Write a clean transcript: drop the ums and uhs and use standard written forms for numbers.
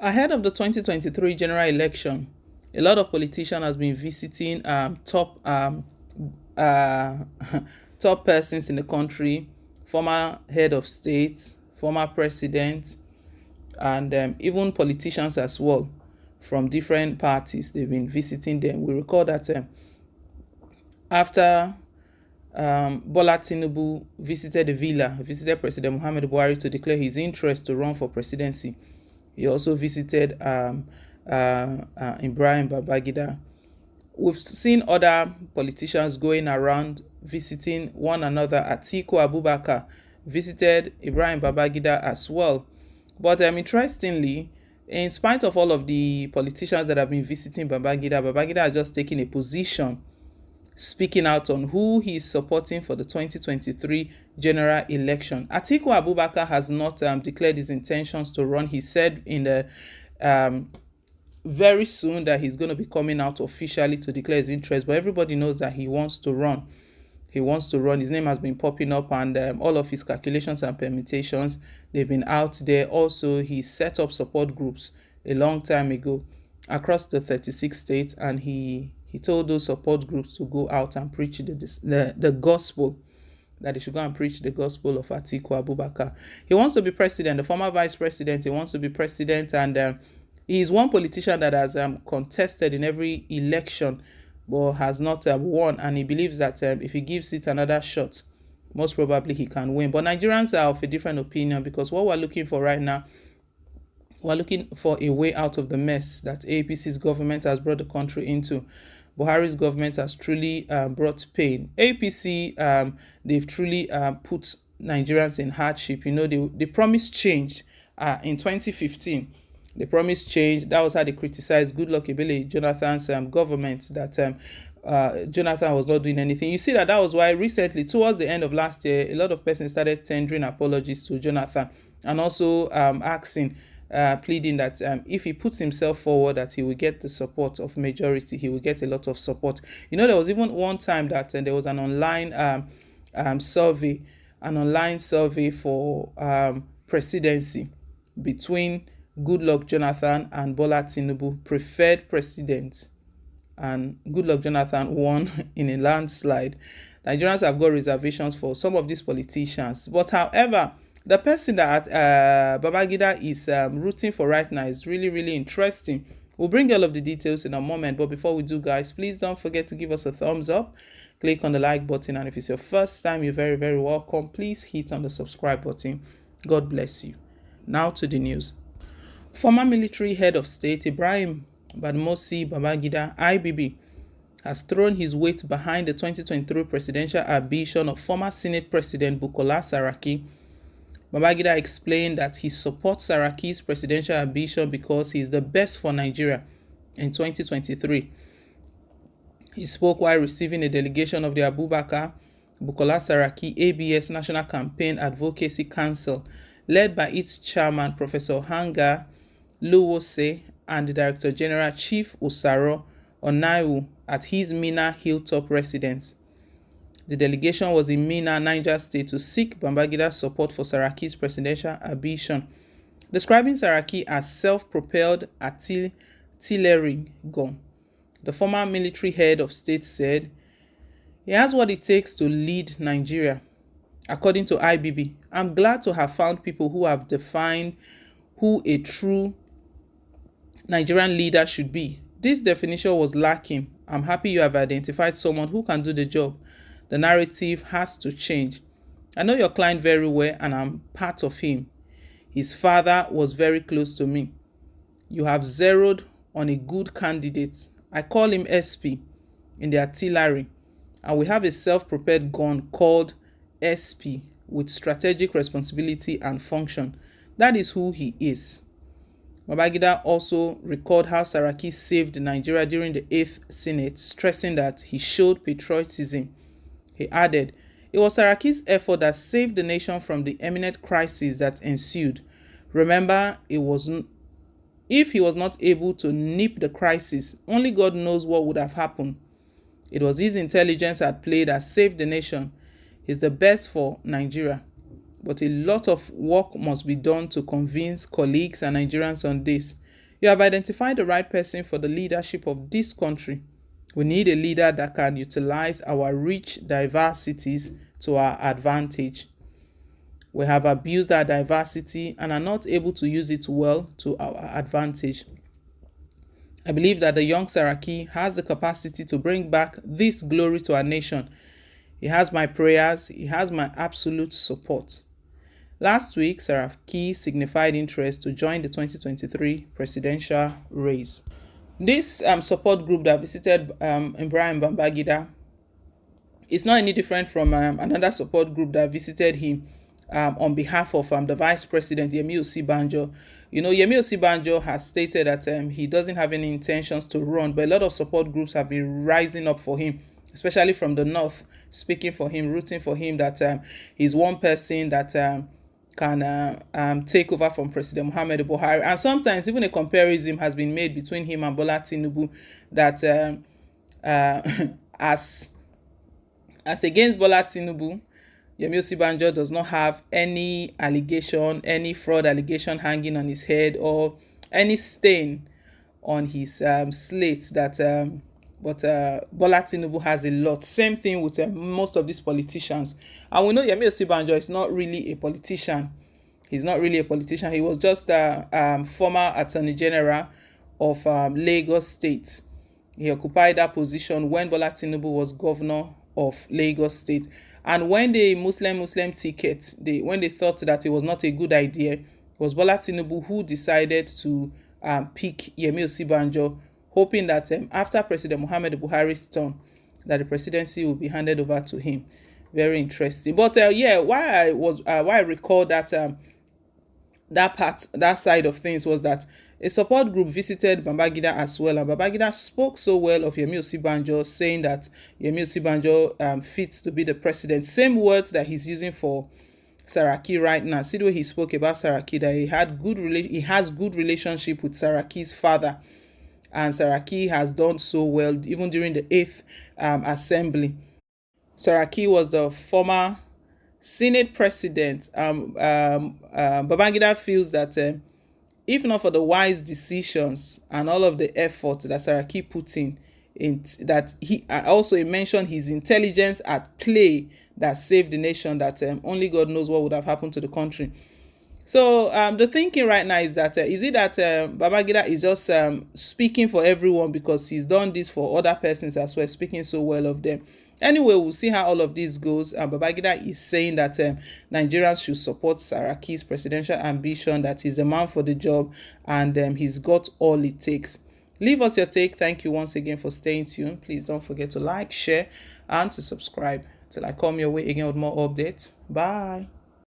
Ahead of the 2023 general election, a lot of politicians has been visiting uh, top persons in the country, former head of state, former president, and even politicians as well from different parties. They've been visiting them. We recall that after Bola Tinubu visited the villa, visited President Muhammadu Buhari to declare his interest to run for presidency. He also visited Ibrahim Babangida. We've seen other politicians going around visiting one another. Atiku Abubakar visited Ibrahim Babangida as well. But interestingly, in spite of all of the politicians that have been visiting Babangida has just taken a position speaking out on who he is supporting for the 2023 general election. Atiku Abubakar has not declared his intentions to run. He said in the very soon that he's going to be coming out officially to declare his interest, but everybody knows that he wants to run. He wants to run. His name has been popping up, and all of his calculations and permutations, they've been out there. Also, he set up support groups a long time ago across the 36 states, and he told those support groups to go out and preach the gospel, that they should go and preach the gospel of Atiku Abubakar. He wants to be president, the former vice president. He wants to be president, and he is one politician that has contested in every election but has not won, and he believes that if he gives it another shot, most probably he can win. But Nigerians are of a different opinion, because what we're looking for right now, we're looking for a way out of the mess that APC's government has brought the country into. Buhari's government has truly brought pain. APC, they've truly put Nigerians in hardship. They promised change in 2015. They promised change. That was how they criticized Goodluck Ebele Jonathan's government, that Jonathan was not doing anything. You see that was why recently, towards the end of last year, a lot of persons started tendering apologies to Jonathan, and also asking, pleading that if he puts himself forward, that he will get the support of majority. He will get a lot of support. There was even one time that there was an online survey, for presidency between Goodluck Jonathan and Bola Tinubu, preferred president, and Goodluck Jonathan won in a landslide. Nigerians have got reservations for some of these politicians, but however, the person that Babangida is rooting for right now is really, really interesting. We'll bring all of the details in a moment, but before we do, guys, please don't forget to give us a thumbs up, click on the like button, and if it's your first time, you're very, very welcome. Please hit on the subscribe button. God bless you. Now to the news. Former military head of state Ibrahim Badmosi Babangida, IBB, has thrown his weight behind the 2023 presidential ambition of former Senate President Bukola Saraki. Babangida explained that he supports Saraki's presidential ambition because he is the best for Nigeria in 2023. He spoke while receiving a delegation of the Bukola Saraki ABS National Campaign Advocacy Council, led by its chairman, Professor Hanga Luwose, and the Director General Chief Usaro Onaiwu, at his Minna Hilltop residence. The delegation was in Minna, Niger State, to seek Babangida's support for Saraki's presidential ambition, describing Saraki as self-propelled artillery gun. The former military head of state said, "He has what it takes to lead Nigeria." According to IBB, "I'm glad to have found people who have defined who a true Nigerian leader should be. This definition was lacking. I'm happy you have identified someone who can do the job. The narrative has to change. I know your client very well, and I'm part of him. His father was very close to me. You have zeroed on a good candidate. I call him SP in the artillery, and we have a self-propelled gun called SP with strategic responsibility and function. That is who he is." Babangida also recalled how Saraki saved Nigeria during the 8th Senate, stressing that he showed patriotism. He added, "It was Saraki's effort that saved the nation from the imminent crisis that ensued. Remember, if he was not able to nip the crisis, only God knows what would have happened. It was his intelligence at play that saved the nation. He's the best for Nigeria. But a lot of work must be done to convince colleagues and Nigerians on this. You have identified the right person for the leadership of this country. We need a leader that can utilize our rich diversities to our advantage. We have abused our diversity and are not able to use it well to our advantage. I believe that the young Saraki has the capacity to bring back this glory to our nation. He has my prayers, he has my absolute support. Last week, Saraki signified interest to join the 2023 presidential race. This support group that visited Ibrahim Babangida is not any different from another support group that visited him on behalf of the Vice President, Yemi Osibanjo. Yemi Osibanjo has stated that he doesn't have any intentions to run, but a lot of support groups have been rising up for him, especially from the north, speaking for him, rooting for him, that he's one person that can take over from President Muhammadu Buhari. And sometimes even a comparison has been made between him and Bola Tinubu, that as against Bola Tinubu, Yemi Osibanjo does not have any allegation, any fraud allegation hanging on his head, or any stain on his slate that but Bola Tinubu has a lot. Same thing with most of these politicians. And we know Yemi Osibanjo is not really a politician. He's not really a politician. He was just a former Attorney General of Lagos State. He occupied that position when Bola Tinubu was governor of Lagos State. And when the Muslim ticket, when they thought that it was not a good idea, it was Bola Tinubu who decided to pick Yemi Osibanjo, hoping that after President Muhammadu Buhari's turn, that the presidency will be handed over to him. Very interesting. But why I recall that that side of things was that a support group visited Babangida as well, and Babangida spoke so well of Yemi Osibanjo, saying that Yemi Osibanjo fits to be the president. Same words that he's using for Saraki right now. See the way he spoke about Saraki, that he has good relationship with Saraki's father, and Saraki has done so well even during the 8th assembly. Saraki was the former Senate president. Babangida feels that if not for the wise decisions and all of the effort that Saraki put in that he also mentioned his intelligence at play that saved the nation, that only God knows what would have happened to the country. So the thinking right now is that is it that Babangida is just speaking for everyone because he's done this for other persons as well, speaking so well of them. Anyway, we'll see how all of this goes. Babangida is saying that Nigerians should support Saraki's presidential ambition, that he's a man for the job, and he's got all it takes. Leave us your take. Thank you once again for staying tuned. Please don't forget to like, share, and to subscribe. Till I come your way again with more updates. Bye.